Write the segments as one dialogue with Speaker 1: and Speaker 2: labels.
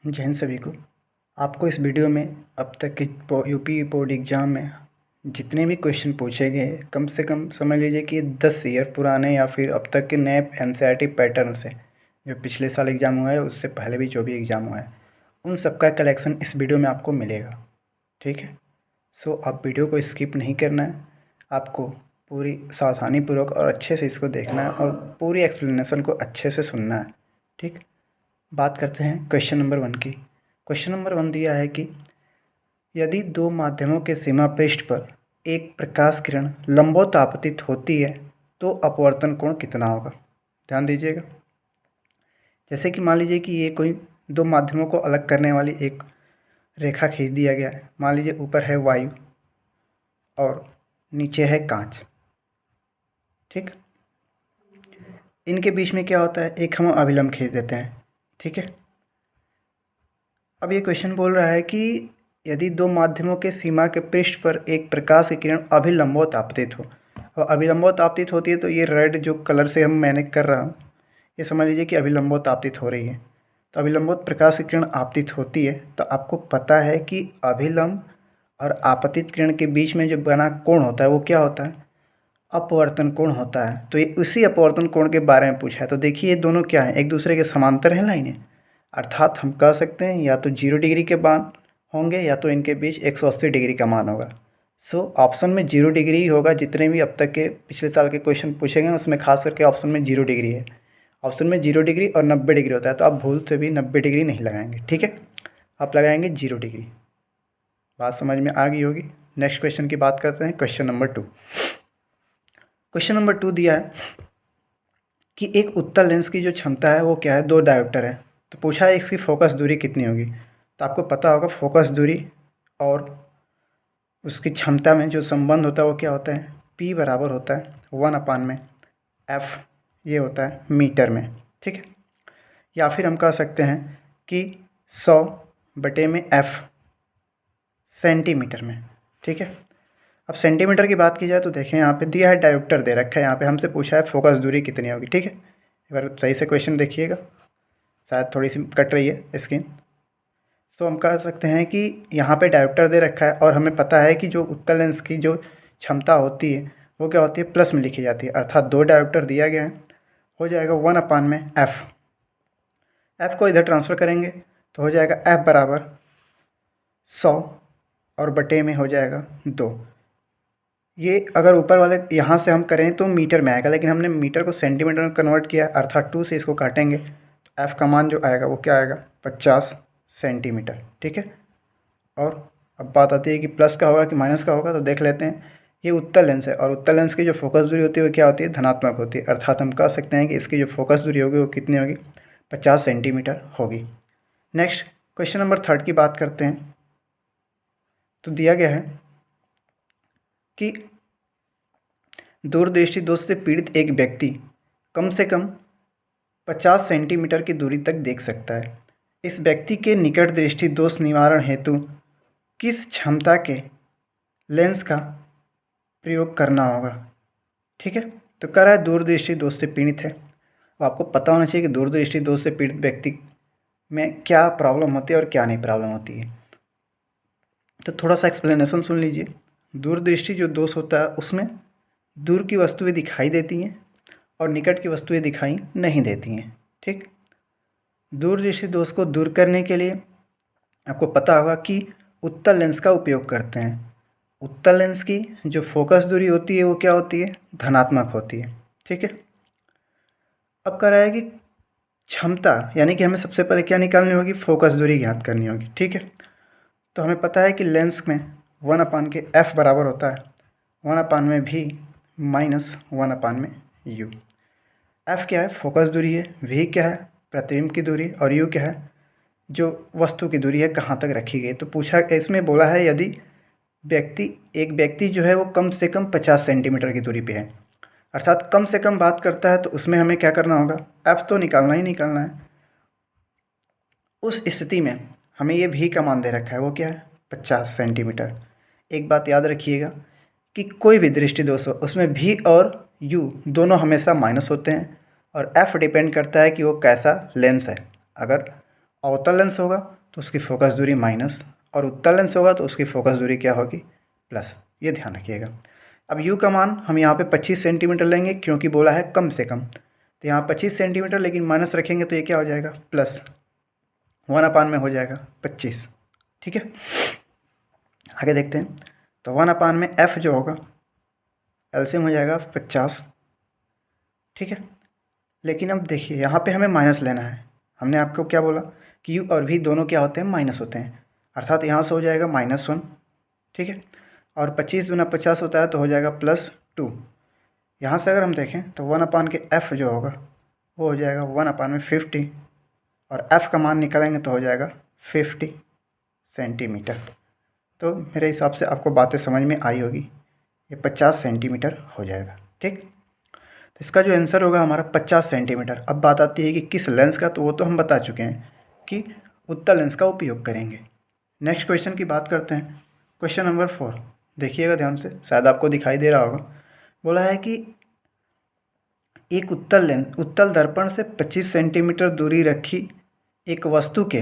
Speaker 1: जय हिंद सभी को। आपको इस वीडियो में अब तक के यूपी बोर्ड एग्ज़ाम में जितने भी क्वेश्चन पूछे गए कम से कम समझ लीजिए कि 10 ईयर पुराने या फिर अब तक के नए एनसीईआरटी पैटर्न से जो पिछले साल एग्ज़ाम हुआ है उससे पहले भी जो भी एग्ज़ाम हुआ है उन सब का कलेक्शन इस वीडियो में आपको मिलेगा। ठीक है, सो आप वीडियो को स्किप नहीं करना है, आपको पूरी सावधानीपूर्वक और अच्छे से इसको देखना है और पूरी एक्सप्लेनेशन को अच्छे से सुनना है। ठीक, बात करते हैं क्वेश्चन नंबर 1 की। क्वेश्चन नंबर 1 दिया है कि यदि दो माध्यमों के सीमा पृष्ठ पर एक प्रकाश किरण लंबवत आपतित होती है तो अपवर्तन कोण कितना होगा। ध्यान दीजिएगा, जैसे कि मान लीजिए कि ये कोई दो माध्यमों को अलग करने वाली एक रेखा खींच दिया गया है। मान लीजिए ऊपर है वायु और नीचे है कांच। ठीक, इनके बीच में क्या होता है, एक हम अभिलंब खींच देते हैं। ठीक है, अब ये क्वेश्चन बोल रहा है कि यदि दो माध्यमों के सीमा के पृष्ठ पर एक प्रकाश की किरण अभिलंबवत आपतित हो, और अभिलंबवत आपतित होती है तो ये रेड जो कलर से मैंने कर रहा हूँ ये समझ लीजिए कि अभिलंबवत आपतित हो रही है। तो अभिलंबवत प्रकाश की किरण आपतित होती है तो आपको पता है कि अभिलंब और आपतित किरण के बीच में जो बना कोण होता है वो क्या होता है, अपवर्तन कोण होता है। तो ये उसी अपवर्तन कोण के बारे में पूछा है। तो देखिए ये दोनों क्या है, एक दूसरे के समांतर हैं लाइनें, अर्थात हम कह सकते हैं या तो 0 डिग्री के मान होंगे या तो इनके बीच 180 डिग्री का मान होगा। सो ऑप्शन में 0 डिग्री ही होगा। जितने भी अब तक के पिछले साल के क्वेश्चन पूछे गए उसमें खास करके ऑप्शन में 0 डिग्री है। ऑप्शन में 0 डिग्री और 90 डिग्री होता है, तो आप भूल से भी 90 डिग्री नहीं लगाएंगे। ठीक है, आप लगाएंगे 0 डिग्री। बात समझ में आ गई होगी। नेक्स्ट क्वेश्चन की बात करते हैं, क्वेश्चन नंबर 2। क्वेश्चन नंबर 2 दिया है कि एक उत्तल लेंस की जो क्षमता है वो क्या है, 2 डायोप्टर है। तो पूछा है इसकी फोकस दूरी कितनी होगी। तो आपको पता होगा फोकस दूरी और उसकी क्षमता में जो संबंध होता है वो क्या होता है, P बराबर होता है 1/f, ये होता है मीटर में। ठीक है, या फिर हम कह सकते हैं कि 100/f सेंटीमीटर में। ठीक है, अब सेंटीमीटर की बात की जाए तो देखें यहाँ पे दिया है डायोप्टर दे रखा है, यहाँ पे हमसे पूछा है फोकस दूरी कितनी होगी। ठीक है, एक बार सही से क्वेश्चन देखिएगा, शायद थोड़ी सी कट रही है स्क्रीन। तो हम कह सकते हैं कि यहाँ पे डायोप्टर दे रखा है और हमें पता है कि जो उत्तल लेंस की जो क्षमता होती है वो क्या होती है, प्लस में लिखी जाती है, अर्थात 2 डायोप्टर दिया गया है, हो जाएगा 1/f। f को इधर ट्रांसफ़र करेंगे तो हो जाएगा f बराबर 100 और बटे में हो जाएगा 2। ये अगर ऊपर वाले यहाँ से हम करें तो मीटर में आएगा, लेकिन हमने मीटर को सेंटीमीटर में कन्वर्ट किया, अर्थात 2 से इसको काटेंगे तो f का मान जो आएगा वो क्या आएगा, 50 सेंटीमीटर। ठीक है, और अब बात आती है कि प्लस का होगा कि माइनस का होगा। तो देख लेते हैं, ये उत्तल लेंस है और उत्तल लेंस की जो फोकस दूरी होती है वो क्या होती है, धनात्मक होती है, अर्थात हम कह सकते हैं कि इसकी जो फोकस दूरी होगी वो कितनी होगी, 50 सेंटीमीटर होगी। नेक्स्ट क्वेश्चन नंबर 3 की बात करते हैं। तो दिया गया है कि दूरदृष्टि दोष से पीड़ित एक व्यक्ति कम से कम 50 सेंटीमीटर की दूरी तक देख सकता है। इस व्यक्ति के निकट दृष्टि दोष निवारण हेतु किस क्षमता के लेंस का प्रयोग करना होगा। ठीक है, तो कह रहा है दूरदृष्टि दोष से पीड़ित है। अब आपको पता होना चाहिए कि दूरदृष्टि दोष से पीड़ित व्यक्ति में क्या प्रॉब्लम होती है और क्या नहीं प्रॉब्लम होती है। तो थोड़ा सा एक्सप्लेनेशन सुन लीजिए। दूरदृष्टि जो दोष होता है उसमें दूर की वस्तुएं दिखाई देती हैं और निकट की वस्तुएं दिखाई नहीं देती हैं। ठीक, दूरदृष्टि दोष को दूर करने के लिए आपको पता होगा कि उत्तल लेंस का उपयोग करते हैं। उत्तल लेंस की जो फोकस दूरी होती है वो क्या होती है, धनात्मक होती है। ठीक है, अब कह रहा है कि क्षमता, यानी कि हमें सबसे पहले क्या निकालनी होगी, फोकस दूरी ज्ञात करनी होगी। ठीक है, तो हमें पता है कि लेंस में 1/f बराबर होता है 1/v माइनस 1/u। f क्या है, फोकस दूरी है, v क्या है, प्रतिबिंब की दूरी, और u क्या है, जो वस्तु की दूरी है कहाँ तक रखी गई। तो पूछा, इसमें बोला है यदि एक व्यक्ति जो है वो कम से कम 50 सेंटीमीटर की दूरी पे है, अर्थात कम से कम बात करता है, तो उसमें हमें क्या करना होगा, f तो निकालना ही निकालना है। उस स्थिति में हमें ये भी का मान दे रखा है, वो क्या है, 50 सेंटीमीटर। एक बात याद रखिएगा कि कोई भी दृष्टि दोष हो उसमें v और u दोनों हमेशा माइनस होते हैं और f डिपेंड करता है कि वो कैसा लेंस है। अगर अवतल लेंस होगा तो उसकी फोकस दूरी माइनस, और उत्तल लेंस होगा तो उसकी फोकस दूरी क्या होगी, प्लस। ये ध्यान रखिएगा। अब यू का मान हम यहाँ पे 25 सेंटीमीटर लेंगे क्योंकि बोला है कम से कम, तो यहाँ 25 सेंटीमीटर, लेकिन माइनस रखेंगे तो ये क्या हो जाएगा, प्लस 1/, में हो जाएगा 25। ठीक है, आगे देखते हैं। तो 1/, में एफ जो होगा एलसीएम हो जाएगा 50। ठीक है, लेकिन अब देखिए यहाँ पे हमें माइनस लेना है। हमने आपको क्या बोला कि यू और वी दोनों क्या होते हैं, माइनस होते हैं, अर्थात यहाँ से हो जाएगा -1। ठीक है, और 25 दूना 50 होता है तो हो जाएगा +2। यहाँ से अगर हम देखें तो 1/, के एफ़ जो होगा वो हो जाएगा 1/, में 50, और एफ़ का मान निकालेंगे तो हो जाएगा 50 सेंटीमीटर। तो मेरे हिसाब से आपको बातें समझ में आई होगी, ये 50 सेंटीमीटर हो जाएगा। ठीक, तो इसका जो आंसर होगा हमारा 50 सेंटीमीटर। अब बात आती है कि किस लेंस का, तो वो तो हम बता चुके हैं कि उत्तल लेंस का उपयोग करेंगे। नेक्स्ट क्वेश्चन की बात करते हैं। क्वेश्चन नंबर 4 देखिएगा ध्यान से, शायद आपको दिखाई दे रहा होगा। बोला है कि एक उत्तल दर्पण से 25 सेंटीमीटर दूरी रखी एक वस्तु के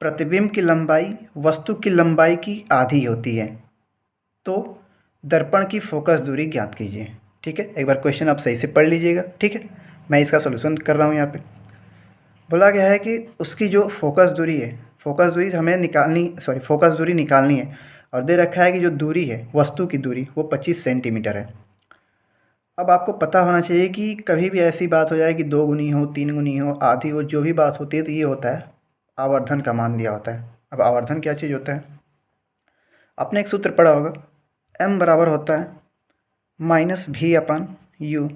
Speaker 1: प्रतिबिंब की लंबाई वस्तु की लंबाई की आधी होती है, तो दर्पण की फोकस दूरी ज्ञात कीजिए। ठीक है, एक बार क्वेश्चन आप सही से पढ़ लीजिएगा। ठीक है, मैं इसका सलूशन कर रहा हूँ। यहाँ पे बोला गया है कि उसकी जो फोकस दूरी है, फोकस दूरी हमें फोकस दूरी निकालनी है, और दे रखा है कि जो दूरी है वस्तु की दूरी वो 25 सेंटीमीटर है। अब आपको पता होना चाहिए कि कभी भी ऐसी बात हो जाए कि 2 गुनी हो, 3 गुनी हो, आधी हो, जो भी बात होती है तो ये होता है आवर्धन का मान दिया होता है। अब आवर्धन क्या चीज़ होता है, आपने एक सूत्र पढ़ा होगा, m बराबर होता है -v/u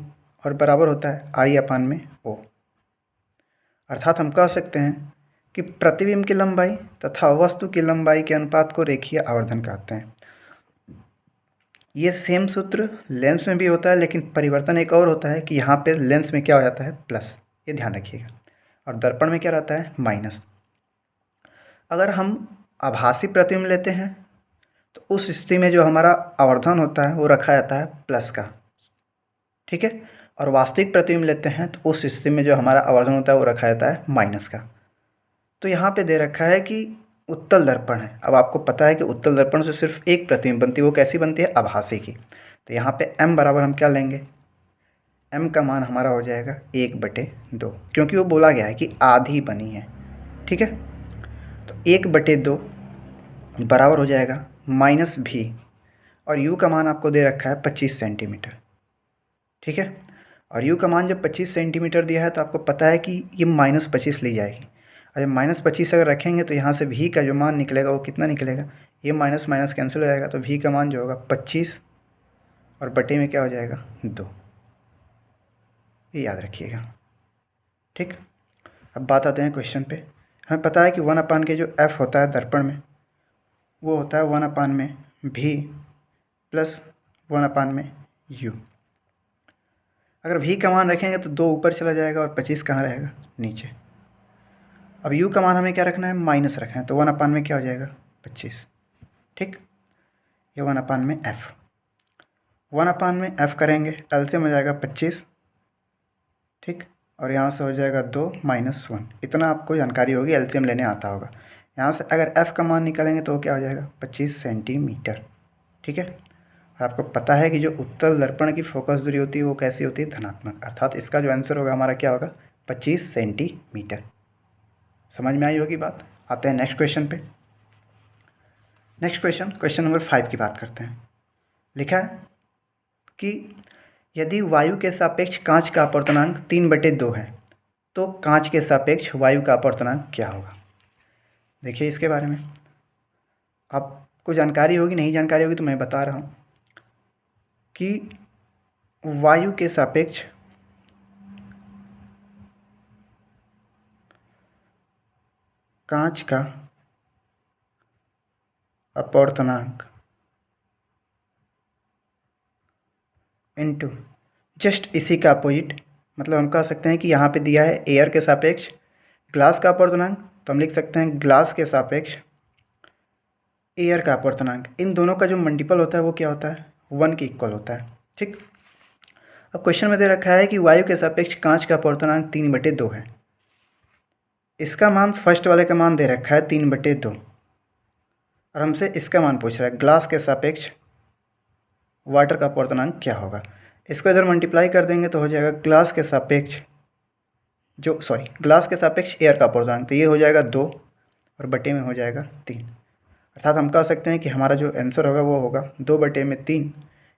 Speaker 1: और बराबर होता है I/O। अर्थात हम कह सकते हैं कि प्रतिबिंब की लंबाई तथा वस्तु की लंबाई के अनुपात को रेखीय आवर्धन कहते हैं। ये सेम सूत्र लेंस में भी होता है, लेकिन परिवर्तन एक और होता है कि यहाँ पे लेंस में क्या हो जाता है, प्लस। ये ध्यान रखिएगा, और दर्पण में क्या रहता है, माइनस। अगर हम आभासी प्रतिबिंब लेते हैं तो उस स्थिति में जो हमारा आवर्धन होता है वो रखा जाता है प्लस का। ठीक है, और वास्तविक प्रतिबिंब लेते हैं तो उस स्थिति में जो हमारा आवर्धन होता है वो रखा जाता है माइनस का। तो यहाँ पे दे रखा है कि उत्तल दर्पण है। अब आपको पता है कि उत्तल दर्पण से सिर्फ एक प्रतिबिंब बनती है, वो कैसी बनती है, आभासी की। तो यहाँ पे m बराबर हम क्या लेंगे, m का मान हमारा हो जाएगा 1/2, क्योंकि वो बोला गया है कि आधी बनी है। ठीक है, तो 1/2 बराबर हो जाएगा -v, और u का मान आपको दे रखा है 25 सेंटीमीटर। ठीक है, और u का मान जब 25 सेंटीमीटर दिया है तो आपको पता है कि ये -25 ली जाएगी, और जब -25 अगर रखेंगे तो यहाँ से v का जो मान निकलेगा वो कितना निकलेगा, ये माइनस माइनस कैंसिल हो जाएगा, तो v का मान जो होगा 25 और बटे में क्या हो जाएगा 2। ये याद रखिएगा। ठीक, अब बात आते हैं क्वेश्चन पे। हमें पता है कि 1/, के जो f होता है दर्पण में वो होता है 1/, में v प्लस 1/, में u। अगर v का मान रखेंगे तो 2 ऊपर चला जाएगा और 25 कहाँ रहेगा, नीचे। अब u का मान हमें क्या रखना है, माइनस रखना है, तो 1/, में क्या हो जाएगा 25। ठीक, ये 1/, में f, 1/, में f करेंगे, एलसीएम हो जाएगा 25। ठीक, और यहाँ से हो जाएगा 2 - 1। इतना आपको जानकारी होगी, एलसीएम लेने आता होगा। यहाँ से अगर f का मान निकालेंगे तो क्या हो जाएगा 25 सेंटीमीटर। ठीक है, और आपको पता है कि जो उत्तल दर्पण की फोकस दूरी होती है वो कैसी होती है, धनात्मक। अर्थात इसका जो आंसर होगा हमारा क्या होगा, 25 सेंटीमीटर। समझ में आई होगी बात। आते हैं नेक्स्ट क्वेश्चन पे। नेक्स्ट क्वेश्चन नंबर 5 की बात करते हैं। लिखा है कि यदि वायु के सापेक्ष कांच का अपवर्तनांक 3/2 है तो कांच के सापेक्ष वायु का अपवर्तनांक क्या होगा। देखिए इसके बारे में आपको जानकारी होगी, नहीं जानकारी होगी तो मैं बता रहा हूँ कि वायु के सापेक्ष कांच का अपवर्तनांक इनटू जस्ट इसी का अपोजिट, मतलब हम कह सकते हैं कि यहाँ पे दिया है एयर के सापेक्ष ग्लास का अपवर्तनांक, तो हम लिख सकते हैं ग्लास के सापेक्ष एयर का अपवर्तनांक। इन दोनों का जो मल्टीपल होता है वो क्या होता है, 1 के इक्वल होता है। ठीक, अब क्वेश्चन में दे रखा है कि वायु के सापेक्ष कांच का अपवर्तनांक 3/2 है। इसका मान फर्स्ट वाले का मान दे रखा है 3/2 और हमसे इसका मान पूछ रहा है ग्लास के सापेक्ष वाटर का अपवर्तनांक क्या होगा। इसको इधर मल्टीप्लाई कर देंगे तो हो जाएगा ग्लास के सापेक्ष एयर का अपवर्तनांक, तो ये हो जाएगा 2 और बटे में हो जाएगा 3। अर्थात हम कह सकते हैं कि हमारा जो आंसर होगा वो होगा 2/3,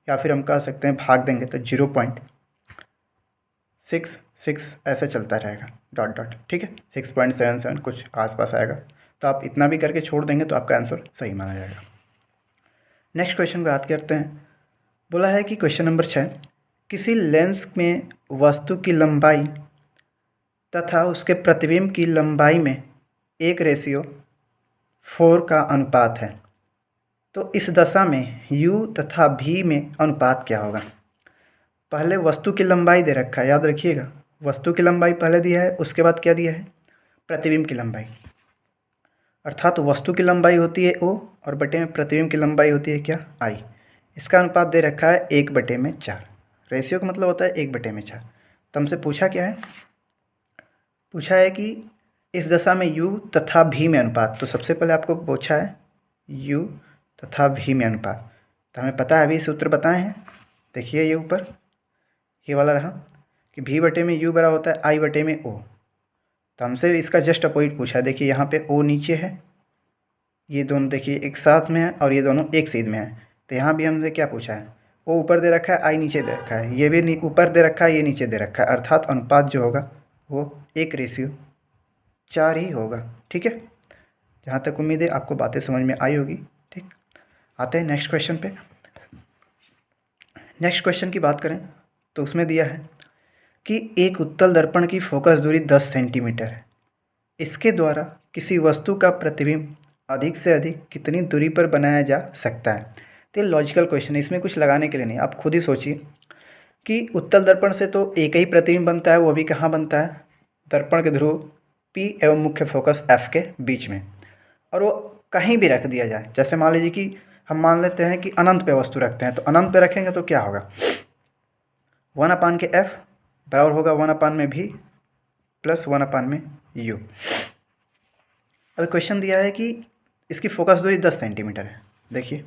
Speaker 1: या फिर हम कह सकते हैं भाग देंगे तो 0.66 ऐसे चलता रहेगा डॉट डॉट, ठीक है, 6.77 कुछ आसपास आएगा। तो आप इतना भी करके छोड़ देंगे तो आपका आंसर सही माना जाएगा। नेक्स्ट क्वेश्चन पे बात करते हैं। बोला है कि क्वेश्चन नंबर 6, किसी लेंस में वस्तु की लंबाई तथा उसके प्रतिबिंब की लंबाई में 1:4 का अनुपात है, तो इस दशा में u तथा v में अनुपात क्या होगा। पहले वस्तु की लंबाई दे रखा है, याद रखिएगा, वस्तु की लंबाई पहले दिया है, उसके बाद क्या दिया है, प्रतिबिंब की लंबाई। अर्थात वस्तु की लंबाई होती है o और बटे में प्रतिबिंब की लंबाई होती है क्या, i। इसका अनुपात दे रखा है 1/4। रेशियो का मतलब होता है 1/4। तो हमसे पूछा क्या है, पूछा है कि इस दशा में u तथा v में अनुपात। तो सबसे पहले आपको पूछा है u तथा v में अनुपात, तो हमें पता है, अभी सूत्र बताए हैं। देखिए ये ऊपर ये वाला रहा कि v बटे में u बराबर होता है i बटे में o। तो हमसे इसका जस्ट अपोजिट पूछा है। देखिए यहाँ पे o नीचे है, ये दोनों देखिए एक साथ में है और ये दोनों एक सीध में है। तो यहाँ भी हमसे क्या पूछा है, o ऊपर दे रखा है, i नीचे दे रखा है, ये भी ऊपर दे रखा है, ये नीचे दे रखा है। अर्थात अनुपात जो होगा वो 1:4 ही होगा, ठीक है। जहाँ तक उम्मीद है आपको बातें समझ में आई होगी, ठीक। आते हैं नेक्स्ट क्वेश्चन पे। नेक्स्ट क्वेश्चन की बात करें तो उसमें दिया है कि एक उत्तल दर्पण की फोकस दूरी 10 सेंटीमीटर है, इसके द्वारा किसी वस्तु का प्रतिबिंब अधिक से अधिक कितनी दूरी पर बनाया जा सकता है। तो ये लॉजिकल क्वेश्चन है, इसमें कुछ लगाने के लिए नहीं, आप खुद ही सोचिए कि उत्तल दर्पण से तो एक ही प्रतिबिंब बनता है, वो भी कहाँ बनता है, दर्पण के ध्रुव P एवं मुख्य फोकस F के बीच में, और वो कहीं भी रख दिया जाए। जैसे मान लीजिए कि हम मान लेते हैं कि अनंत पे वस्तु रखते हैं, तो अनंत पे रखेंगे तो क्या होगा, 1/f बराबर होगा 1/v प्लस 1/u। अब क्वेश्चन दिया है कि इसकी फोकस दूरी 10 सेंटीमीटर है। देखिए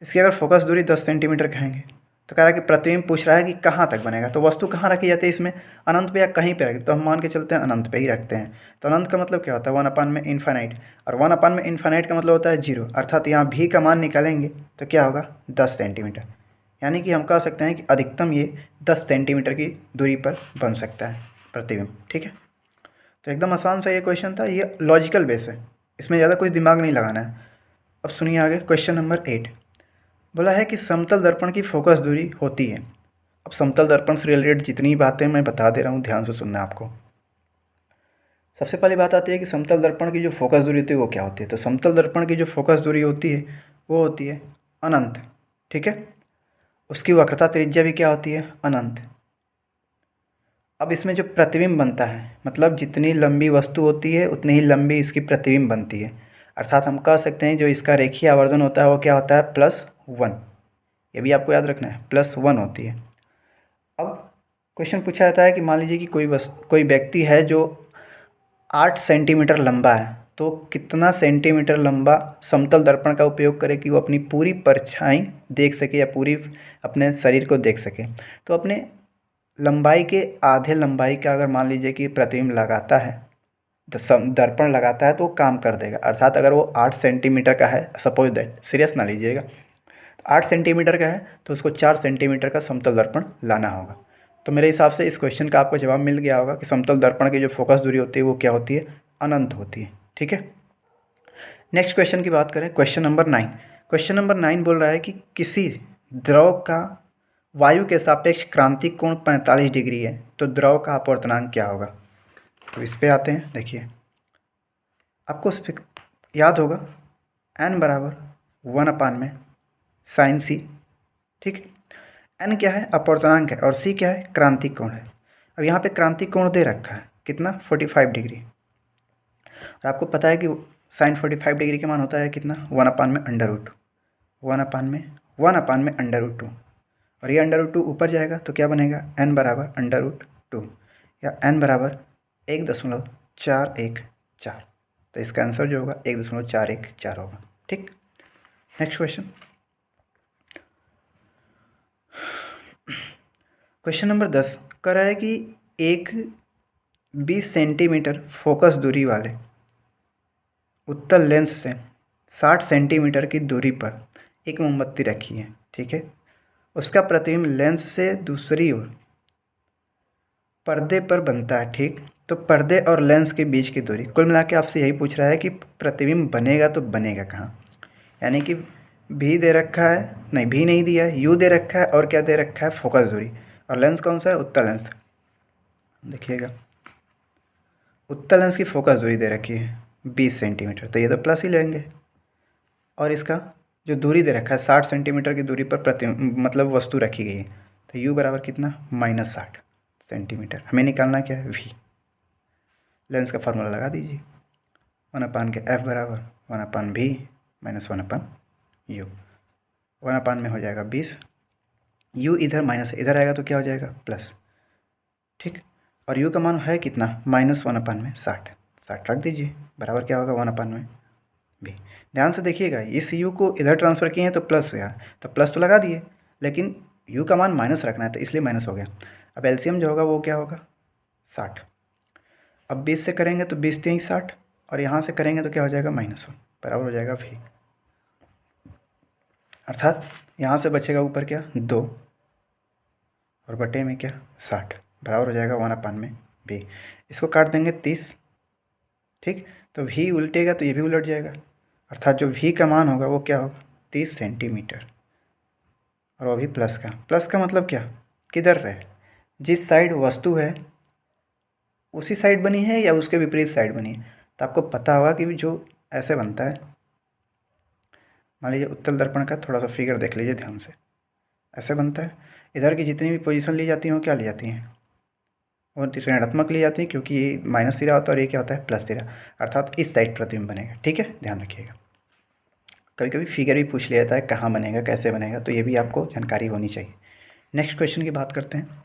Speaker 1: इसकी अगर फोकस दूरी 10 सेंटीमीटर कहेंगे तो कह रहा है कि प्रतिबिंब पूछ रहा है कि कहाँ तक बनेगा, तो वस्तु कहाँ रखी जाती है इसमें, अनंत पे या कहीं पे रखते, तो हम मान के चलते हैं अनंत पे ही रखते हैं। तो अनंत का मतलब क्या होता है, 1/∞, और 1/∞ का मतलब होता है 0। अर्थात यहाँ भी का मान निकालेंगे तो क्या होगा 10 सेंटीमीटर, यानी कि हम कह सकते हैं कि अधिकतम ये 10 सेंटीमीटर की दूरी पर बन सकता है प्रतिबिंब, ठीक है। तो एकदम आसान सा ये क्वेश्चन था, ये लॉजिकल बेस है, इसमें ज़्यादा कुछ दिमाग नहीं लगाना है। अब सुनिए आगे क्वेश्चन नंबर 8। बोला है कि समतल दर्पण की फोकस दूरी होती है। अब समतल दर्पण से रिलेटेड जितनी बातें मैं बता दे रहा हूँ ध्यान से सुनना है आपको। सबसे पहली बात आती है कि समतल दर्पण की जो फोकस दूरी होती है वो क्या होती है। तो समतल दर्पण की जो फोकस दूरी होती है वो होती है अनंत, ठीक है। उसकी वक्रता त्रिज्या भी क्या होती है, अनंत। अब इसमें जो प्रतिबिंब बनता है, मतलब जितनी लंबी वस्तु होती है उतनी ही लंबी इसकी प्रतिबिंब बनती है। अर्थात हम कह सकते हैं जो इसका रेखीय आवर्धन होता है वो क्या होता है, +1। ये भी आपको याद रखना है, +1 होती है। अब क्वेश्चन पूछा जाता है कि मान लीजिए कि कोई व्यक्ति है जो 8 सेंटीमीटर लंबा है, तो कितना सेंटीमीटर लंबा समतल दर्पण का उपयोग करे कि वो अपनी पूरी परछाई देख सके या पूरी अपने शरीर को देख सके। तो अपने लंबाई के आधे लंबाई का अगर मान लीजिए कि प्रतिबिंब लगाता है, दर्पण लगाता है, तो काम कर देगा। अर्थात अगर वो 8 सेंटीमीटर का है, सपोज दैट, सीरियस ना लीजिएगा, 8 सेंटीमीटर का है तो उसको 4 सेंटीमीटर का समतल दर्पण लाना होगा। तो मेरे हिसाब से इस क्वेश्चन का आपको जवाब मिल गया होगा कि समतल दर्पण की जो फोकस दूरी होती है वो क्या होती है, अनंत होती है, ठीक है। नेक्स्ट क्वेश्चन की बात करें, क्वेश्चन नंबर 9। क्वेश्चन नंबर 9 बोल रहा है कि किसी द्रव का वायु के सापेक्ष क्रांतिक कोण 45 डिग्री है, तो द्रव का अपवर्तनांक क्या होगा। तो इस पे आते हैं। देखिए आपको याद होगा n बराबर 1/sin c, ठीक। n क्या है, अपवर्तनांक है, और c क्या है, क्रांतिक कोण है। अब यहाँ पे क्रांतिक कोण दे रखा है कितना, 45 डिग्री। और आपको पता है कि sin 45 डिग्री का मान होता है कितना, 1/√2, 1/√2। और ये √2 ऊपर जाएगा तो क्या बनेगा, n बराबर √2 या n बराबर 1.2 1.414। तो इसका आंसर जो होगा 1.414 होगा। ठीक, नेक्स्ट क्वेश्चन। क्वेश्चन नंबर 10 कह रहा है कि एक 20 सेंटीमीटर फोकस दूरी वाले उत्तल लेंस से 60 सेंटीमीटर की दूरी पर एक मोमबत्ती रखी है। ठीक है, उसका प्रतिबिंब लेंस से दूसरी ओर पर्दे पर बनता है। ठीक, तो पर्दे और लेंस के बीच की दूरी, कुल मिला के आपसे यही पूछ रहा है कि प्रतिबिंब बनेगा तो बनेगा कहाँ। यानी कि भी दे रखा है, नहीं भी नहीं दिया है, यू दे रखा है और क्या दे रखा है, फोकस दूरी। और लेंस कौन सा है, उत्तल लेंस। देखिएगा, उत्तल लेंस की फोकस दूरी दे रखी है 20 सेंटीमीटर, तो ये तो प्लस ही लेंगे। और इसका जो दूरी दे रखा है 60 सेंटीमीटर की दूरी पर मतलब वस्तु रखी गई है, तो यू बराबर कितना, -60 सेंटीमीटर। हमें निकालना क्या है, वी। लेंस का फार्मूला लगा दीजिए, 1/, एफ बराबर 1/v माइनस 1/u। 1/, में हो जाएगा 20, u इधर माइनस इधर आएगा तो क्या हो जाएगा, प्लस। ठीक, और u का मान है कितना, -1/, में 60 रख दीजिए, बराबर क्या होगा 1/, में v। ध्यान से देखिएगा, इस u को इधर ट्रांसफ़र किए हैं तो प्लस हो गया, तो प्लस तो लगा दिए, लेकिन u का मान माइनस रखना है तो इसलिए माइनस हो गया। अब एलसीएम जो होगा वो क्या होगा, 60। अब 20 से करेंगे तो 20 3 60, और यहाँ से करेंगे तो क्या हो जाएगा, -1, बराबर हो जाएगा v। अर्थात यहाँ से बचेगा ऊपर क्या, 2, और बटे में क्या, 60, बराबर हो जाएगा 1/, में v। इसको काट देंगे 30। ठीक, तो v उल्टेगा तो ये भी उलट जाएगा, अर्थात जो v का मान होगा वो क्या होगा, 30 सेंटीमीटर, और वो भी प्लस का मतलब क्या, किधर रहे, जिस साइड वस्तु है उसी साइड बनी है या उसके विपरीत साइड बनी है। तो आपको पता होगा कि जो ऐसे बनता है, मान लीजिए उत्तल दर्पण का थोड़ा सा फिगर देख लीजिए ध्यान से, ऐसे बनता है। इधर की जितनी भी पोजीशन ली जाती हैं वो क्या ली जाती हैं, वो ऋणात्मक ली जाती है, क्योंकि ये माइनस सिरा होता है और ये क्या होता है, प्लस सिरा, अर्थात इस साइड प्रतिबिंब बनेगा। ठीक है, ध्यान रखिएगा। कभी कभी फिगर भी पूछ लिया जाता है कहाँ बनेगा, कैसे बनेगा, तो ये भी आपको जानकारी होनी चाहिए। नेक्स्ट क्वेश्चन की बात करते हैं।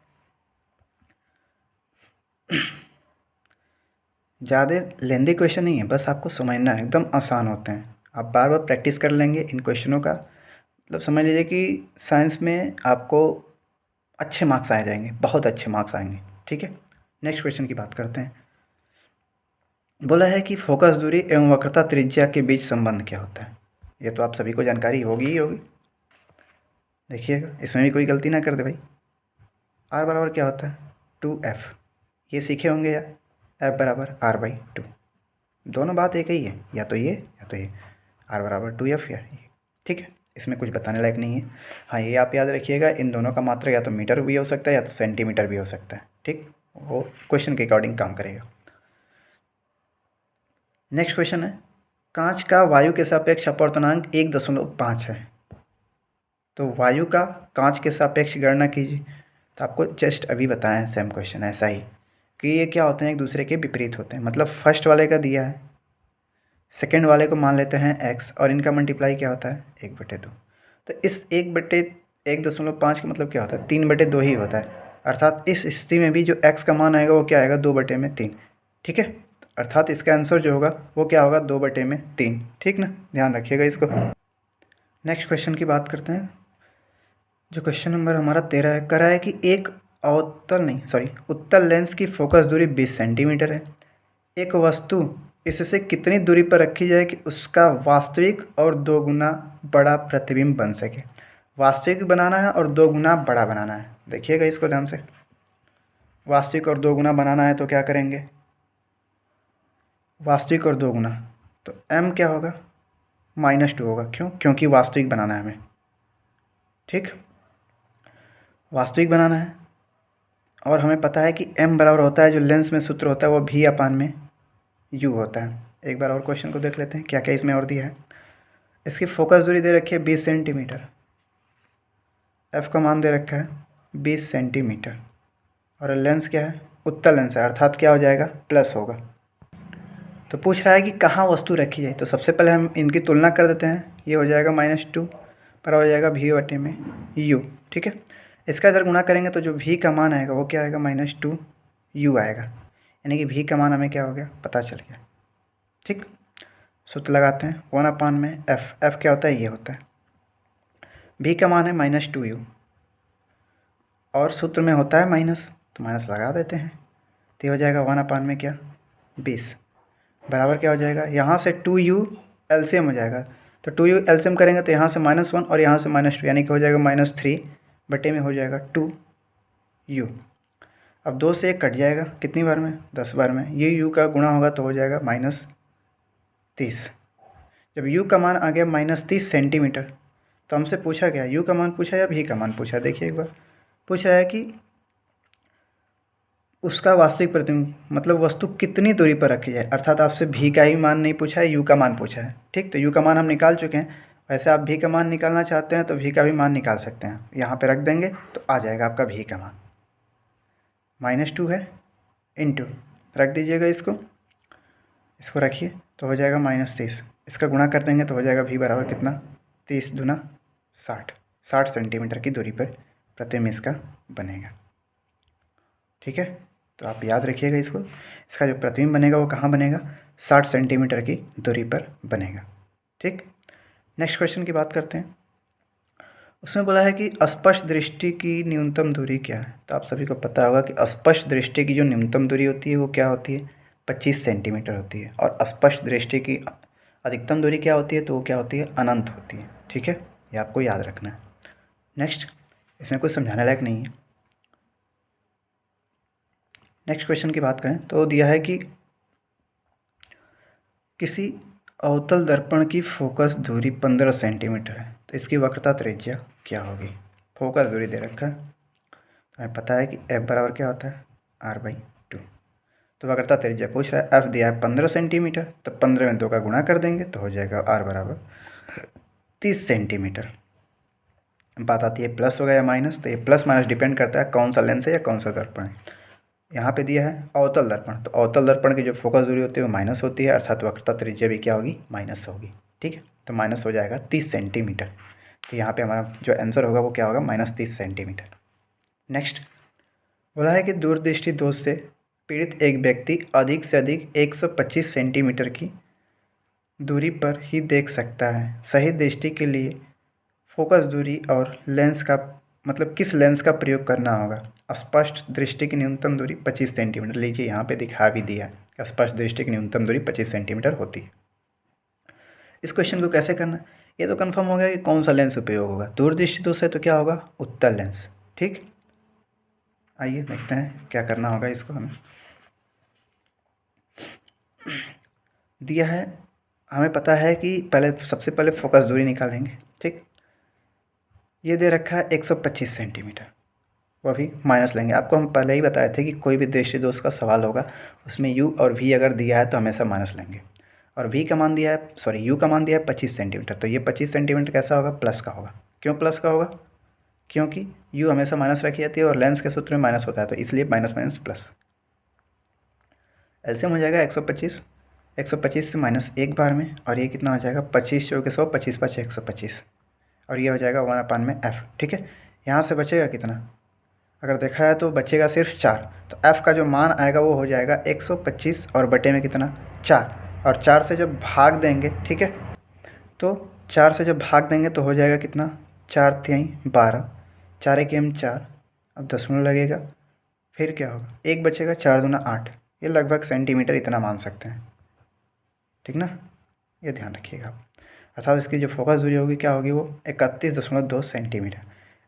Speaker 1: ज़्यादा लेंदी क्वेश्चन नहीं है, बस आपको समझना है, एकदम आसान होते हैं। आप बार बार प्रैक्टिस कर लेंगे इन क्वेश्चनों का, मतलब समझ लीजिए कि साइंस में आपको अच्छे मार्क्स आ जाएंगे, बहुत अच्छे मार्क्स आएंगे। ठीक है, नेक्स्ट क्वेश्चन की बात करते हैं। बोला है कि फोकस दूरी एवं वक्रता त्रिज्या के बीच संबंध क्या होता है। ये तो आप सभी को जानकारी होगी ही होगी। देखिएगा, इसमें भी कोई गलती ना कर दे भाई। r बराबर क्या होता है, 2f, ये सीखे होंगे, या f बराबर r/2, दोनों बात एक ही है, या तो ये या तो ये, r बराबर 2f या ये। ठीक है, इसमें कुछ बताने लायक नहीं है। हाँ, ये आप याद रखिएगा, इन दोनों का मात्रा या तो मीटर भी हो सकता है या तो सेंटीमीटर भी हो सकता है। ठीक, वो क्वेश्चन के अकॉर्डिंग काम करेगा। नेक्स्ट क्वेश्चन है, कांच का वायु के सापेक्ष अपवर्तनांक 1.5 है। तो वायु का कांच के सापेक्ष गणना कीजिए। तो आपको जस्ट अभी बताया है सेम क्वेश्चन ऐसा ही, कि ये क्या होते हैं, एक दूसरे के विपरीत होते हैं। मतलब फर्स्ट वाले का दिया है, सेकेंड वाले को मान लेते हैं x, और इनका मल्टीप्लाई क्या होता है, 1/2। तो इस 1/1.5 का मतलब क्या होता है, 3/2 ही होता है। अर्थात इस स्थिति में भी जो x का मान आएगा वो क्या आएगा, 2/3। ठीक है, अर्थात इसका आंसर जो होगा वो क्या होगा, 2/3। ठीक ना, ध्यान रखिएगा इसको। नेक्स्ट क्वेश्चन की बात करते हैं। जो क्वेश्चन नंबर हमारा 13 है, करा है कि एक उत्तल लेंस की फोकस दूरी 20 सेंटीमीटर है। एक वस्तु इससे कितनी दूरी पर रखी जाए कि उसका वास्तविक और 2 गुना बड़ा प्रतिबिंब बन सके। वास्तविक बनाना है और 2 गुना बड़ा बनाना है। देखिएगा इसको ध्यान से, वास्तविक और 2 गुना बनाना है तो क्या करेंगे, वास्तविक और 2 गुना, तो m क्या होगा, -2 होगा। क्यों, क्योंकि वास्तविक बनाना है हमें। ठीक, वास्तविक बनाना है, और हमें पता है कि m बराबर होता है, जो लेंस में सूत्र होता है वो v/u होता है। एक बार और क्वेश्चन को देख लेते हैं क्या क्या इसमें और दिया है। इसकी फोकस दूरी दे रखी है 20 सेंटीमीटर, f का मान दे रखा है 20 सेंटीमीटर, और लेंस क्या है, उत्तल लेंस है, अर्थात क्या हो जाएगा, प्लस होगा। तो पूछ रहा है कि कहाँ वस्तु रखी जाए। तो सबसे पहले हम इनकी तुलना कर देते हैं, ये हो जाएगा -2 पर हो जाएगा v/u। ठीक है, इसका इधर गुणा करेंगे तो जो v का मान आएगा वो क्या आएगा, -2u आएगा। यानी कि भी का मान हमें क्या हो गया, पता चल गया। ठीक, सूत्र लगाते हैं 1 में एफ क्या होता है, ये होता है। भी का मान है -2u और सूत्र में होता है माइनस, तो माइनस लगा देते हैं। तो ये हो जाएगा 1 में क्या 20 बराबर क्या हो जाएगा, यहाँ से 2u एलसीएम हो जाएगा। तो 2u एलसीएम करेंगे तो यहाँ से -1 और यहाँ से -2 यानी कि हो जाएगा -3 बटे में हो जाएगा 2u। अब 2 से 1 कट जाएगा, कितनी बार में, 10 बार में। ये u का गुणा होगा तो हो जाएगा -30। जब u का मान आ गया -30 सेंटीमीटर तो हमसे पूछा गया u का मान पूछा या v का मान पूछा। देखिए एक बार पूछ रहा है कि उसका वास्तविक प्रतिबिंब मतलब वस्तु कितनी दूरी पर रखी जाए, अर्थात आपसे v का ही मान नहीं पूछा है, u का मान पूछा है। ठीक, तो u का मान हम निकाल चुके हैं। वैसे आप v का मान निकालना चाहते हैं तो v का भी मान निकाल सकते हैं, यहाँ पे रख देंगे तो आ जाएगा आपका v का मान। -2 है इंटू, रख दीजिएगा इसको रखिए तो हो जाएगा -30। इसका गुणा कर देंगे तो हो जाएगा v बराबर कितना, 30 दूना 60 सेंटीमीटर की दूरी पर प्रतिबिंब इसका बनेगा। ठीक है, तो आप याद रखिएगा इसका जो प्रतिबिंब बनेगा वो कहाँ बनेगा, 60 सेंटीमीटर की दूरी पर बनेगा। ठीक, नेक्स्ट क्वेश्चन की बात करते हैं। उसमें बोला है कि अस्पष्ट दृष्टि की न्यूनतम दूरी क्या है। तो आप सभी को पता होगा कि अस्पष्ट दृष्टि की जो न्यूनतम दूरी होती है वो क्या होती है, 25 सेंटीमीटर होती है। और अस्पष्ट दृष्टि की अधिकतम दूरी क्या होती है, तो वो क्या होती है, अनंत होती है। ठीक है, ये आपको याद रखना है। नेक्स्ट, इसमें कुछ समझाने लायक नहीं है। नेक्स्ट क्वेश्चन की बात करें तो दिया है कि किसी अवतल दर्पण की फोकस दूरी 15 सेंटीमीटर है, तो इसकी वक्रता त्रिज्या क्या होगी। फोकस दूरी दे रखा है, तो हमें पता है कि f बराबर क्या होता है, r/2। तो वक्रता त्रिज्या पूछ रहा है, f दिया है 15 सेंटीमीटर, तो 15 में 2 का गुणा कर देंगे तो हो जाएगा r बराबर 30 सेंटीमीटर। बात आती है प्लस होगा या माइनस, तो ये प्लस माइनस डिपेंड करता है कौन सा लेंस है या कौन सा दर्पण है। यहाँ पे दिया है अवतल दर्पण, तो अवतल दर्पण की जो फोकस दूरी होती है वो माइनस होती है, अर्थात वक्रता त्रिज्या भी क्या होगी, माइनस होगी। ठीक है, तो माइनस हो जाएगा 30 सेंटीमीटर। तो यहाँ पे हमारा जो आंसर होगा वो क्या होगा, -30 सेंटीमीटर। नेक्स्ट, बोला है कि दूरदृष्टि दोष से पीड़ित एक व्यक्ति अधिक से अधिक 125 सेंटीमीटर की दूरी पर ही देख सकता है। सही दृष्टि के लिए फोकस दूरी और लेंस का मतलब किस लेंस का प्रयोग करना होगा। स्पष्ट दृष्टि की न्यूनतम दूरी 25 सेंटीमीटर, लीजिए यहाँ पे दिखा भी दिया है, स्पष्ट दृष्टि की न्यूनतम दूरी 25 सेंटीमीटर होती है। इस क्वेश्चन को कैसे करना, ये तो कंफर्म हो गया कि कौन सा लेंस उपयोग होगा। दूरदृष्टि दोष है तो क्या होगा, उत्तल लेंस। ठीक, आइए देखते हैं क्या करना होगा इसको। हमें दिया है, हमें पता है कि सबसे पहले फोकस दूरी निकालेंगे। ठीक, ये दे रखा है 125 सेंटीमीटर, वो भी माइनस लेंगे। आपको हम पहले ही बताए थे कि कोई भी दृष्टि दोष का सवाल होगा उसमें u और v अगर दिया है तो हमेशा माइनस लेंगे। और v का मान दिया है, u का मान दिया है 25 सेंटीमीटर, तो ये 25 सेंटीमीटर कैसा होगा, प्लस का होगा। क्यों प्लस का होगा, क्योंकि u हमेशा माइनस रखी जाती है और लेंस के सूत्र में माइनस होता है, तो इसलिए माइनस माइनस प्लस। एलसीएम हो जाएगा 125 से माइनस एक बार में, और ये कितना हो जाएगा 25 चौके 100, 25 5 125, और ये हो जाएगा 1 में f। ठीक है, यहाँ से बचेगा कितना, अगर देखा है तो बचेगा सिर्फ 4, तो f का जो मान आएगा वो हो जाएगा 125 और बटे में कितना 4, और 4 से जब भाग देंगे, ठीक है, तो 4 से जब भाग देंगे तो हो जाएगा कितना 4 3 12, 4 1 4, अब दशमलव लगेगा, फिर क्या होगा, 1 बचेगा, 4 दूना 8, ये लगभग सेंटीमीटर इतना मान सकते हैं। ठीक ना, ये ध्यान रखिएगा आप। अर्थात इसकी जो फोकस दूरी होगी क्या होगी, वो 31.2 सेंटीमीटर।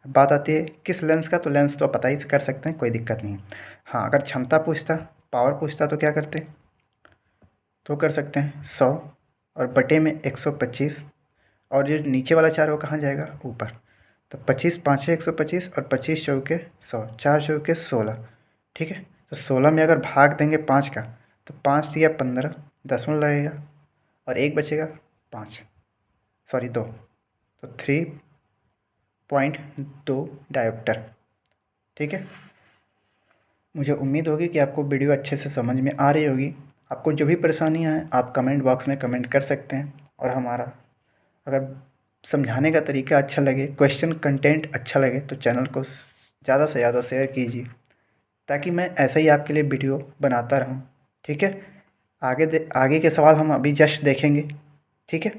Speaker 1: बात आती है किस लेंस का, तो लेंस तो पता ही कर सकते हैं, कोई दिक्कत नहीं है। हाँ, अगर क्षमता पूछता, पावर पूछता तो क्या करते, तो कर सकते हैं 100 और बटे में 125, और जो नीचे वाला 4 वो कहाँ जाएगा, ऊपर। तो 25 5 125 और 25 चौके 100, 4 चौके 16। ठीक है, तो 16 में अगर भाग देंगे 5 का तो 5 दिया 15, दशमलव लगेगा, और 1 बचेगा 2, तो 3.2 डायोप्टर। ठीक है, मुझे उम्मीद होगी कि आपको वीडियो अच्छे से समझ में आ रही होगी। आपको जो भी परेशानियां हैं आप कमेंट बॉक्स में कमेंट कर सकते हैं, और हमारा अगर समझाने का तरीका अच्छा लगे, क्वेश्चन कंटेंट अच्छा लगे, तो चैनल को ज़्यादा से ज़्यादा शेयर कीजिए, ताकि मैं ऐसे ही आपके लिए वीडियो बनाता रहूं ठीक है, आगे के सवाल हम अभी जस्ट देखेंगे। ठीक है,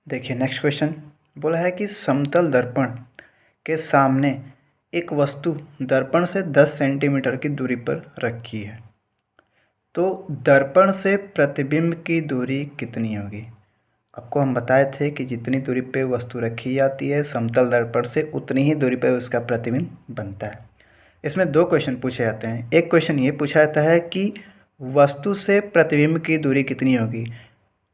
Speaker 1: देखिए नेक्स्ट क्वेश्चन बोला है कि समतल दर्पण के सामने एक वस्तु दर्पण से 10 सेंटीमीटर की दूरी पर रखी है, तो दर्पण से प्रतिबिंब की दूरी कितनी होगी। आपको हम बताए थे कि जितनी दूरी पे वस्तु रखी जाती है समतल दर्पण से उतनी ही दूरी पे उसका प्रतिबिंब बनता है। इसमें दो क्वेश्चन पूछे जाते हैं। एक क्वेश्चन ये पूछा जाता है कि वस्तु से प्रतिबिंब की दूरी कितनी होगी,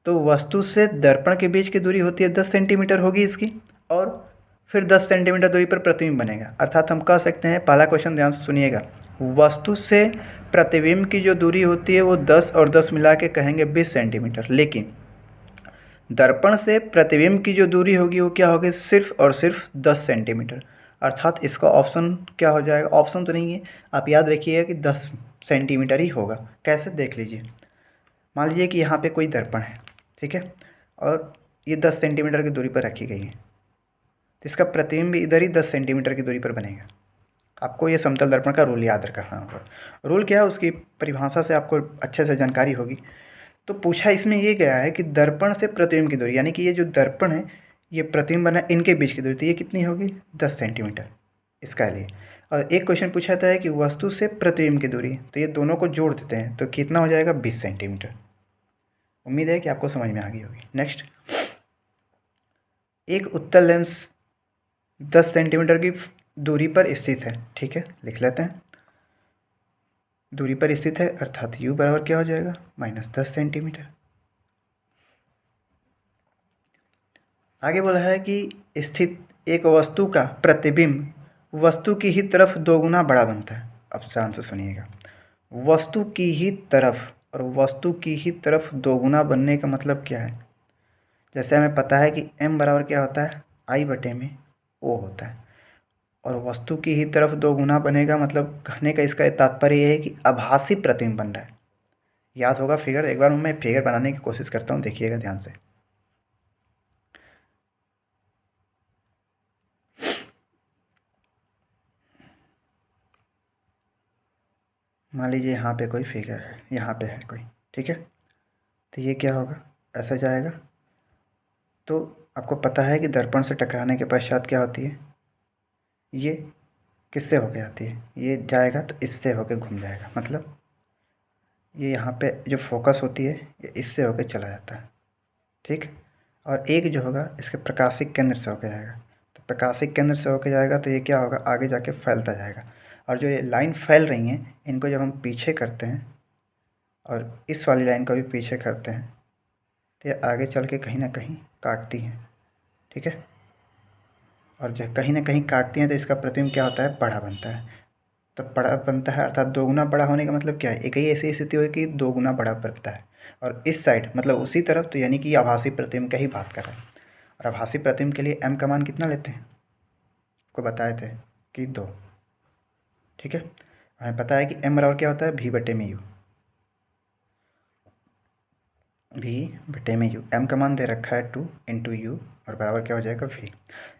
Speaker 1: तो वस्तु से दर्पण के बीच की दूरी होती है 10 सेंटीमीटर होगी इसकी, और फिर 10 सेंटीमीटर दूरी पर प्रतिबिंब बनेगा। अर्थात हम कह सकते हैं, पहला क्वेश्चन ध्यान से सुनिएगा, वस्तु से प्रतिबिंब की जो दूरी होती है वो 10 और 10 मिला के कहेंगे 20 सेंटीमीटर, लेकिन दर्पण से प्रतिबिंब की जो दूरी होगी वो क्या होगी, सिर्फ और सिर्फ 10 सेंटीमीटर। अर्थात इसका ऑप्शन क्या हो जाएगा, ऑप्शन तो नहीं है, आप याद रखिएगा कि 10 सेंटीमीटर ही होगा। कैसे, देख लीजिए। मान लीजिए कि यहाँ पे कोई दर्पण है, ठीक है, और ये 10 सेंटीमीटर की दूरी पर रखी गई है, तो इसका प्रतिबिंब भी इधर ही 10 सेंटीमीटर की दूरी पर बनेगा। आपको ये समतल दर्पण का रूल याद रखना होगा। रूल क्या है, उसकी परिभाषा से आपको अच्छे से जानकारी होगी। तो पूछा इसमें ये गया है कि दर्पण से प्रतिबिंब की दूरी, यानी कि ये जो दर्पण है, ये प्रतिबिंब बना, इनके बीच की दूरी, तो ये कितनी होगी, 10 सेंटीमीटर इसका लिए। और एक क्वेश्चन पूछा था है कि वस्तु से प्रतिबिंब की दूरी, तो ये दोनों को जोड़ देते हैं तो कितना हो जाएगा, 20 सेंटीमीटर। उम्मीद है कि आपको समझ में आ गई होगी। नेक्स्ट, एक उत्तल लेंस 10 सेंटीमीटर की दूरी पर स्थित है, ठीक है, लिख लेते हैं, दूरी पर स्थित है, अर्थात u बराबर क्या हो जाएगा, -10 सेंटीमीटर। आगे बोला है कि स्थित एक वस्तु का प्रतिबिंब वस्तु की ही तरफ दोगुना बड़ा बनता है। अब ध्यान से सुनिएगा, वस्तु की ही तरफ, और वस्तु की ही तरफ दोगुना बनने का मतलब क्या है। जैसे हमें पता है कि m बराबर क्या होता है, I/O होता है, और वस्तु की ही तरफ दोगुना बनेगा, मतलब कहने का इसका तात्पर्य यह है कि आभासी प्रतिबिंब बन रहा है। याद होगा फिगर, एक बार मैं फिगर बनाने की कोशिश करता हूँ, देखिएगा ध्यान से। मान लीजिए यहाँ पे कोई फिगर है, यहाँ पे है कोई, ठीक है, तो ये क्या होगा, ऐसा जाएगा। तो आपको पता है कि दर्पण से टकराने के पश्चात क्या होती है, ये किससे होके आती है, ये जाएगा तो इससे होके घूम जाएगा, मतलब ये यहाँ पे जो फोकस होती है ये इससे होके चला जाता है, ठीक। और एक जो होगा इसके प्रकाशिक केंद्र से होके जाएगा, तो प्रकाशिक केंद्र से होके जाएगा तो ये क्या होगा, आगे जाके फैलता जाएगा। और जो ये लाइन फैल रही हैं, इनको जब हम पीछे करते हैं और इस वाली लाइन को भी पीछे करते हैं, तो ये आगे चल के कहीं ना कहीं काटती हैं, ठीक है। और जब कहीं ना कहीं काटती हैं तो इसका प्रतिबिंब क्या होता है, बड़ा बनता है। तो बड़ा बनता है अर्थात दोगुना बड़ा होने का मतलब क्या है, एक ही ऐसी स्थिति हुई कि दोगुना बड़ा बनता है। और इस साइड मतलब उसी तरफ, तो यानी कि आभासी प्रतिबिंब का ही बात कर रहे हैं। और आभासी प्रतिबिंब के लिए m का मान कितना लेते हैं, आपको बताए थे कि 2, ठीक है। हमें पता है कि m बराबर क्या होता है, v/u, v/u। m का मान दे रखा है 2 × u, और बराबर क्या हो जाएगा, v।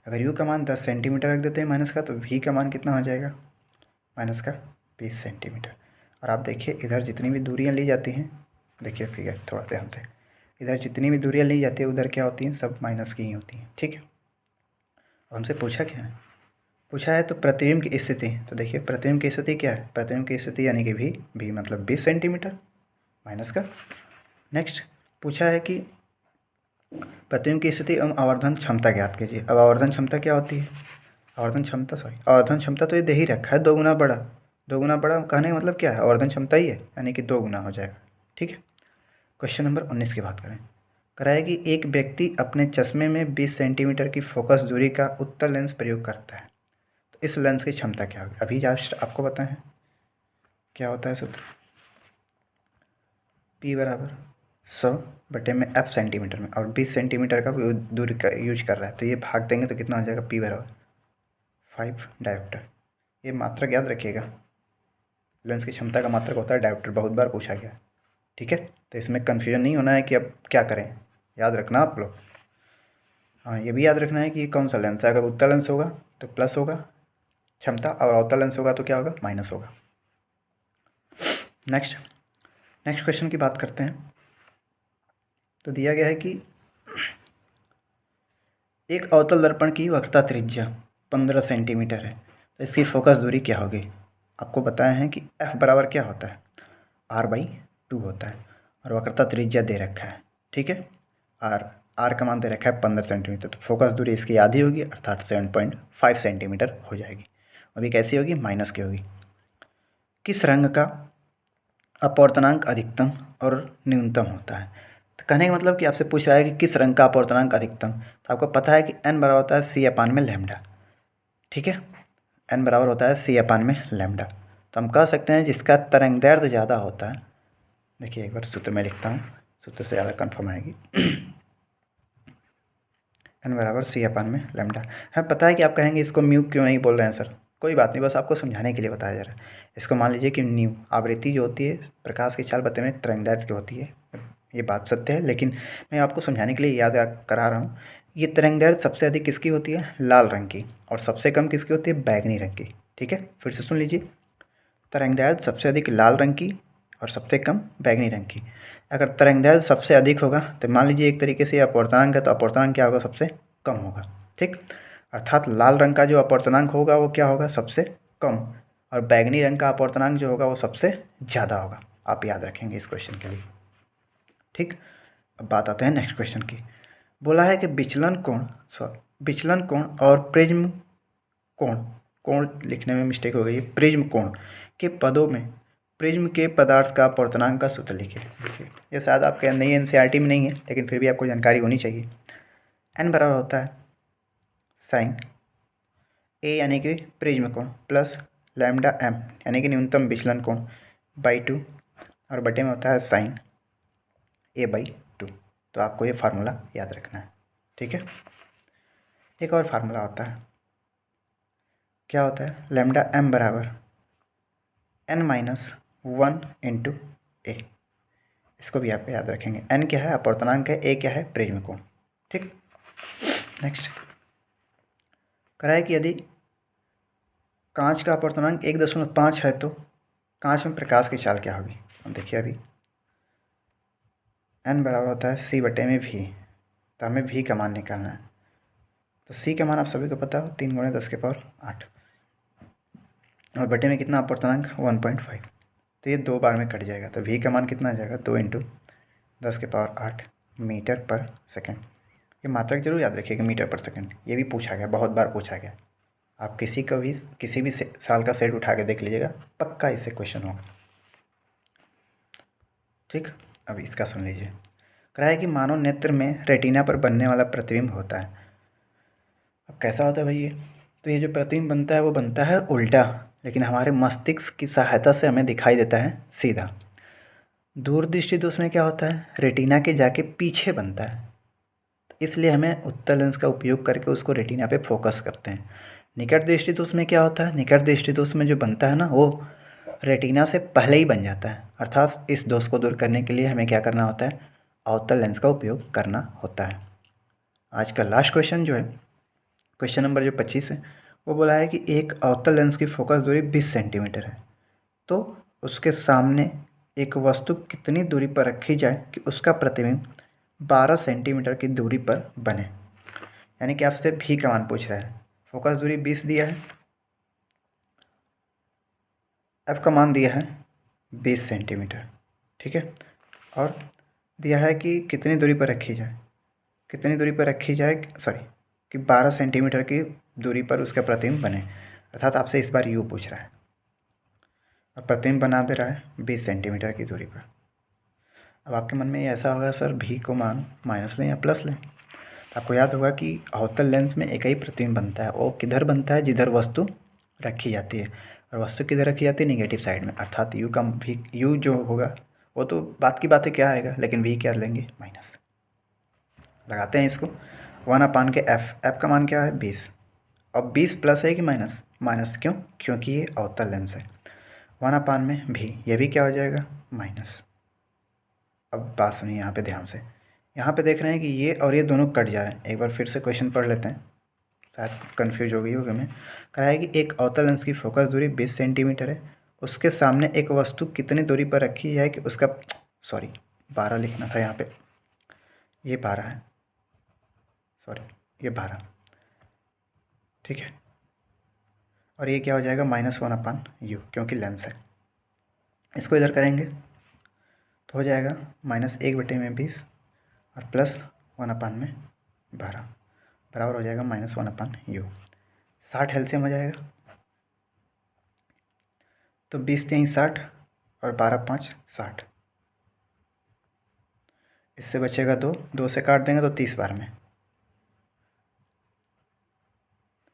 Speaker 1: अगर u का मान 10 सेंटीमीटर रख देते हैं माइनस का, तो v का मान कितना हो जाएगा, माइनस का 20 सेंटीमीटर। और आप देखिए इधर जितनी भी दूरियां ली जाती हैं, देखिए फिगर थोड़ा ध्यान से, इधर जितनी भी दूरियां ली जाती है उधर क्या होती हैं, सब माइनस की ही होती हैं, ठीक है। और हमसे पूछा क्या है, पूछा है तो प्रतिबिंब की स्थिति, तो देखिए प्रतिबिंब की स्थिति क्या है, प्रतिबिंब की स्थिति यानी कि भी मतलब 20 सेंटीमीटर माइनस का। नेक्स्ट पूछा है कि प्रतिबिंब की स्थिति एवं आवर्धन क्षमता ज्ञात कीजिए। अब आवर्धन क्षमता क्या होती है, आवर्धन क्षमता तो ये दे ही रखा है, 2 गुना बड़ा। 2 गुना बड़ा कहने का मतलब क्या है, आवर्धन क्षमता ही है, यानी कि 2 गुना हो जाएगा, ठीक है। क्वेश्चन नंबर 19 की बात करें, कराया कि एक व्यक्ति अपने चश्मे में 20 सेंटीमीटर की फोकस दूरी का उत्तल लेंस प्रयोग करता है, तो इस लेंस की क्षमता क्या होगी। अभी जस्ट आपको बताएं क्या होता है सूत्र, P बराबर 100/f सेंटीमीटर में, और 20 सेंटीमीटर का दूरी का यूज कर रहा है, तो ये भाग देंगे तो कितना हो जाएगा, P बराबर 5 डायोप्टर। ये मात्रक याद रखिएगा, लेंस की क्षमता का मात्रक होता है डायोप्टर, बहुत बार पूछा गया, ठीक है। तो इसमें कन्फ्यूजन नहीं होना है कि अब क्या करें, याद रखना आप लोग। हाँ, ये भी याद रखना है कि ये कौन सा लेंस है, अगर उत्तल लेंस होगा तो प्लस होगा क्षमता, और अवतल लेंस होगा तो क्या होगा, माइनस होगा। नेक्स्ट, नेक्स्ट क्वेश्चन की बात करते हैं। तो दिया गया है कि एक अवतल दर्पण की वक्रता त्रिज्या 15 सेंटीमीटर है, तो इसकी फोकस दूरी क्या होगी। आपको बताया है कि f बराबर क्या होता है, r/2 होता है, और वक्रता त्रिज्या दे रखा है, ठीक है। r का मान दे रखा है 15 सेंटीमीटर, तो फोकस दूरी इसकी आधी होगी अर्थात 7.5 सेंटीमीटर हो जाएगी। अभी कैसी होगी, माइनस की होगी। किस रंग का अपवर्तनांक अधिकतम और न्यूनतम होता है। तो कहने का मतलब कि आपसे पूछ रहा है कि किस रंग का अपवर्तनांक अधिकतम। तो आपको पता है कि n बराबर होता है c/λ, ठीक है। n बराबर होता है c/λ। तो हम कह सकते हैं जिसका तरंगदैर्ध्य ज़्यादा होता है, देखिए एक बार सूत्र में लिखता हूँ, सूत्र से ज़्यादा कन्फर्म आएगी। n बराबर c/λ है। पता है कि आप कहेंगे इसको म्यू क्यों नहीं बोल रहे हैं सर, कोई बात नहीं, बस आपको समझाने के लिए बताया जा रहा है। इसको मान लीजिए कि न्यू आवृत्ति जो होती है प्रकाश की चाल बत्ती में तरंगदैर्ध्य की होती है, ये बात सत्य है, लेकिन मैं आपको समझाने के लिए याद करा रहा हूँ। ये तरंगदैर्ध्य सबसे अधिक किसकी होती है, लाल रंग की, और सबसे कम किसकी होती है, बैगनी रंग की, ठीक है। फिर से सुन लीजिए, तरंगदैर्ध्य सबसे अधिक लाल रंग की और सबसे कम बैगनी रंग की। अगर तरंगदैर्ध्य सबसे अधिक होगा तो मान लीजिए एक तरीके से अपवर्तनांक है, तो अपवर्तनांक क्या होगा, सबसे कम होगा, ठीक। अर्थात लाल रंग का जो अपवर्तनांक होगा वो क्या होगा, सबसे कम, और बैगनी रंग का अपवर्तनांक जो होगा वो सबसे ज़्यादा होगा। आप याद रखेंगे इस क्वेश्चन के लिए, ठीक। अब बात आते हैं नेक्स्ट क्वेश्चन की। बोला है कि विचलन कोण और प्रिज्म कोण, कोण लिखने में मिस्टेक हो गई है, प्रिज्म कोण के पदों में प्रिज्म के पदार्थ का अपवर्तनांक का सूत्र लिखिए। देखिए ये शायद आपके नई एनसीईआरटी में नहीं है, लेकिन फिर भी आपको जानकारी होनी चाहिए। n बराबर होता है साइन a यानी कि प्रिज्म कोण प्लस लैम्डा m यानी कि न्यूनतम विचलन कोण बाई 2, और बटे में होता है साइन a/2। तो आपको ये फार्मूला याद रखना है, ठीक है। एक और फार्मूला होता है, क्या होता है, लैम्डा m बराबर n-1 इंटू ए। इसको भी आप याद रखेंगे। n क्या है, अपवर्तनांक है, a क्या है, प्रिज्म कोण, ठीक। नेक्स्ट कराए कि यदि कांच का अपवर्तनांक 1.5 है तो कांच में प्रकाश की चाल क्या होगी। अब देखिए अभी n बराबर होता है c/v, तो हमें v का मान निकालना है। तो c का मान आप सभी को पता हो, 3 × 10⁸, और बटे में कितना अपवर्तनांक 1.5, तो ये 2 बार में कट जाएगा, तो v का मान कितना आ जाएगा, 2 × 10⁸ मीटर पर सेकेंड। ये मात्रक जरूर याद रखिएगा, मीटर पर सेकेंड, ये भी पूछा गया, बहुत बार पूछा गया। आप किसी भी साल का सेट उठा के देख लीजिएगा, पक्का इससे क्वेश्चन होगा, ठीक। अब इसका सुन लीजिए। कहा है कि मानव नेत्र में रेटिना पर बनने वाला प्रतिबिंब होता है। अब कैसा होता है भाई ये, तो ये जो प्रतिबिंब बनता है वो बनता है उल्टा, लेकिन हमारे मस्तिष्क की सहायता से हमें दिखाई देता है सीधा। दूरदृष्टि दोष में क्या होता है, रेटिना के जाके पीछे बनता है, इसलिए हमें उत्तल लेंस का उपयोग करके उसको रेटिना पे फोकस करते हैं। निकट दृष्टि दोष में क्या होता है, निकट दृष्टि दोष में जो बनता है ना वो रेटिना से पहले ही बन जाता है, अर्थात इस दोष को दूर करने के लिए हमें क्या करना होता है, अवतल लेंस का उपयोग करना होता है। आज का लास्ट क्वेश्चन जो है, क्वेश्चन नंबर जो 25 है, वो बोला है कि एक अवतल लेंस की फोकस दूरी 20 सेंटीमीटर है, तो उसके सामने एक वस्तु कितनी दूरी पर रखी जाए कि उसका प्रतिबिंब 12 सेंटीमीटर की दूरी पर बने। यानी कि आपसे भी का मान पूछ रहा है। फोकस दूरी 20 दिया है, एफ का मान दिया है 20 सेंटीमीटर, ठीक है, और दिया है कि कितनी दूरी पर रखी जाए, सॉरी कि 12 सेंटीमीटर की दूरी पर उसका प्रतिबिंब बने, अर्थात आपसे इस बार यू पूछ रहा है, और प्रतिबिंब बना दे रहा है 20 सेंटीमीटर की दूरी पर। अब आपके मन में ये ऐसा होगा, सर भी को मान माइनस लें या प्लस लें। आपको याद होगा कि अवतल लेंस में एक ही प्रतिबिंब बनता है, वो किधर बनता है, जिधर वस्तु रखी जाती है, और वस्तु किधर रखी जाती है, नेगेटिव साइड में, अर्थात यू जो होगा वो तो बात की बात है क्या आएगा, लेकिन वी क्या लेंगे, माइनस। लगाते हैं इसको 1/f, एफ का मान क्या है 20, अब 20 प्लस है कि माइनस, माइनस क्यों, क्योंकि ये अवतल लेंस है। 1/v, ये भी क्या हो जाएगा, माइनस। अब बात सुनिए यहाँ पे ध्यान से, यहाँ पे देख रहे हैं कि ये और ये दोनों कट जा रहे हैं। एक बार फिर से क्वेश्चन पढ़ लेते हैं, शायद कन्फ्यूज हो गई होगी मैं। कहा है कि एक अवतल लेंस की फोकस दूरी 20 सेंटीमीटर है उसके सामने एक वस्तु कितनी दूरी पर रखी है कि उसका 12 लिखना था यहाँ पे, ये 12 है, ये 12, ठीक है। और ये क्या हो जाएगा, -1/u, क्योंकि लेंस है। इसको इधर करेंगे तो हो जाएगा -1/20 और +1/12 बराबर हो जाएगा -1/u। 60 एलसीएम हो जाएगा, तो 20×3 60 और 12×5 60। इससे बचेगा 2 से काट देंगे तो 30 बार में,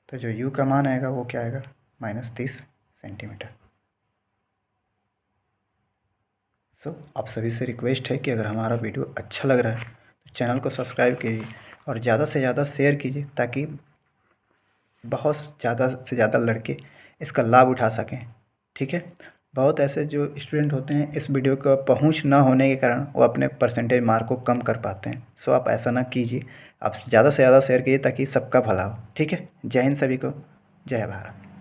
Speaker 1: तो जो u का मान आएगा वो क्या आएगा, -30 सेंटीमीटर। आप सभी से रिक्वेस्ट है कि अगर हमारा वीडियो अच्छा लग रहा है तो चैनल को सब्सक्राइब कीजिए और ज़्यादा से ज़्यादा शेयर कीजिए, ताकि बहुत ज़्यादा से ज़्यादा लड़के इसका लाभ उठा सकें, ठीक है। बहुत ऐसे जो स्टूडेंट होते हैं इस वीडियो का पहुंच ना होने के कारण वो अपने परसेंटेज मार्क को कम कर पाते हैं। आप ऐसा ना कीजिए, आप ज़्यादा से ज़्यादा शेयर कीजिए ताकि सबका भला हो, ठीक है। जय हिंद सभी को, जय भारत।